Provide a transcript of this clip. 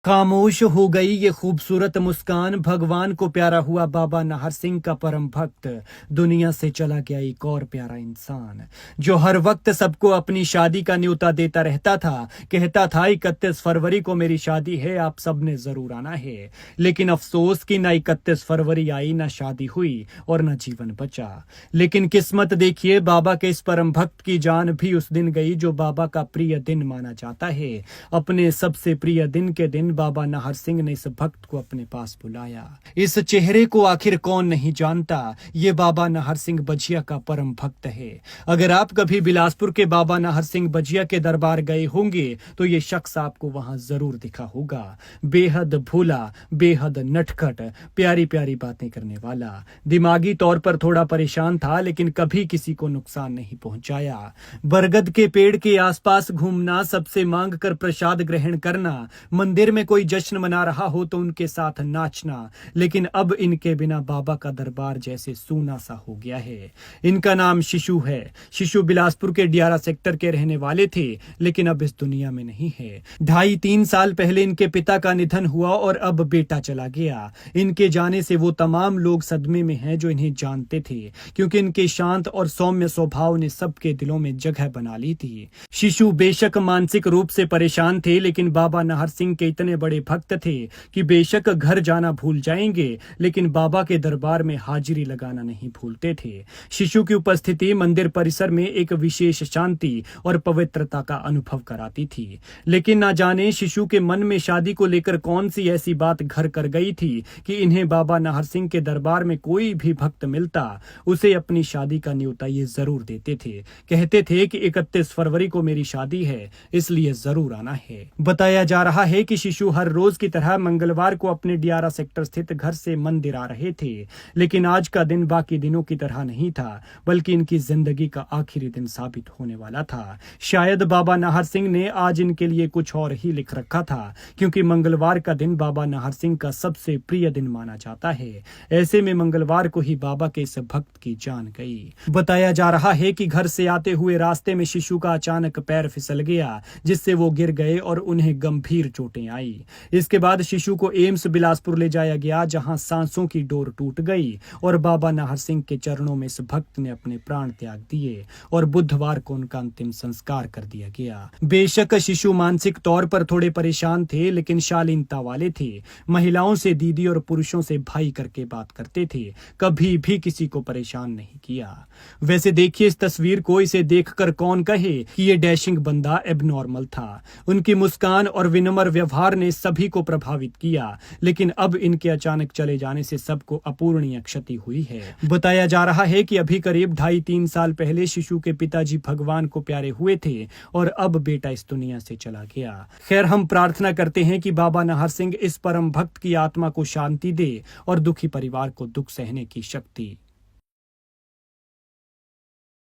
खामोश हो गई ये खूबसूरत मुस्कान, भगवान को प्यारा हुआ बाबा नाहर सिंह का परम भक्त। दुनिया से चला गया एक और प्यारा इंसान, जो हर वक्त सबको अपनी शादी का न्योता देता रहता था। कहता था 31 फरवरी को मेरी शादी है, आप सब ने जरूर आना है। लेकिन अफसोस कि ना 31 फरवरी आई, ना शादी हुई और ना जीवन बचा। लेकिन किस्मत देखिए, बाबा के इस परम भक्त की जान भी उस दिन गई जो बाबा का प्रिय दिन माना जाता है। अपने सबसे प्रिय दिन के दिन बाबा नाहर सिंह ने इस भक्त को अपने पास बुलाया। इस चेहरे को आखिर कौन नहीं जानता, ये बाबा नाहर सिंह बजिया का परम भक्त है। अगर आप कभी बिलासपुर के बाबा नाहर सिंह बजिया के दरबार गए होंगे तो ये शख्स आपको वहां जरूर दिखा होगा। बेहद भोला, बेहद नटखट, प्यारी प्यारी बातें करने वाला। दिमागी तौर पर थोड़ा परेशान था, लेकिन कभी किसी को नुकसान नहीं पहुंचाया। बरगद के पेड़ के आसपास घूमना, सबसे मांग कर प्रसाद ग्रहण करना, मंदिर में कोई जश्न मना रहा हो तो उनके साथ नाचना। लेकिन अब इनके बिना बाबा का दरबार जैसे सूना सा हो गया है। इनका नाम शिशु है। शिशु बिलासपुर के डियारा सेक्टर के रहने वाले थे, लेकिन अब इस दुनिया में नहीं है। 2.5-3 साल पहले इनके पिता का निधन हुआ और अब बेटा चला गया। इनके जाने से वो तमाम लोग सदमे में हैं जो इन्हें जानते थे, क्योंकि इनके शांत और सौम्य स्वभाव ने सबके दिलों में जगह बना ली थी। शिशु बेशक मानसिक रूप से परेशान थे, लेकिन बाबा नाहर सिंह के इतने बड़े भक्त थे कि बेशक घर जाना भूल जाएंगे, लेकिन बाबा के दरबार में हाजिरी लगाना नहीं भूलते थे। शिशु की उपस्थिति मंदिर परिसर में एक विशेष शांति और पवित्रता का अनुभव कराती थी। लेकिन ना जाने शिशु के मन में शादी को लेकर कौन सी ऐसी बात घर कर गई थी कि इन्हें बाबा नाहर सिंह के दरबार में कोई भी भक्त मिलता, उसे अपनी शादी का न्योता ये जरूर देते थे। कहते थे कि 31 फरवरी को मेरी शादी है, इसलिए जरूर आना है। बताया जा रहा है कि शिशु हर रोज की तरह मंगलवार को अपने डियारा सेक्टर स्थित घर से मंदिर आ रहे थे। लेकिन आज का दिन बाकी दिनों की तरह नहीं था, बल्कि इनकी जिंदगी का आखिरी दिन साबित होने वाला था। शायद बाबा नाहर सिंह ने आज इनके लिए कुछ और ही लिख रखा था, क्योंकि मंगलवार का दिन बाबा नाहर सिंह का सबसे प्रिय दिन माना जाता है। ऐसे में मंगलवार को ही बाबा के इस भक्त की जान गई। बताया जा रहा है कि घर से आते हुए रास्ते में शिशु का अचानक पैर फिसल गया, जिससे वो गिर गए और उन्हें गंभीर चोटें आई। इसके बाद शिशु को एम्स बिलासपुर ले जाया गया, जहां सांसों की डोर टूट गई और बाबा नाहर सिंह के चरणों में इस भक्त ने अपने प्राण त्याग दिए और बुधवार को उनका अंतिम संस्कार कर दिया गया। बेशक शिशु मानसिक तौर पर थोड़े परेशान थे, लेकिन शालीनता वाले थे। महिलाओं से दीदी और पुरुषों से भाई करके बात करते थे, कभी भी किसी को परेशान नहीं किया। वैसे देखिए इस तस्वीर को, इसे देखकर कौन कहे कि ये डैशिंग बंदा एबनॉर्मल था। उनकी मुस्कान और विनम्र व्यवहार ने सभी को प्रभावित किया, लेकिन अब इनके अचानक चले जाने से सबको अपूरणीय क्षति हुई है। बताया जा रहा है कि अभी करीब 2.5-3 साल पहले शिशु के पिताजी भगवान को प्यारे हुए थे और अब बेटा इस दुनिया से चला गया। खैर, हम प्रार्थना करते हैं कि बाबा नाहर सिंह इस परम भक्त की आत्मा को शांति दे और दुखी परिवार को दुख सहने की शक्ति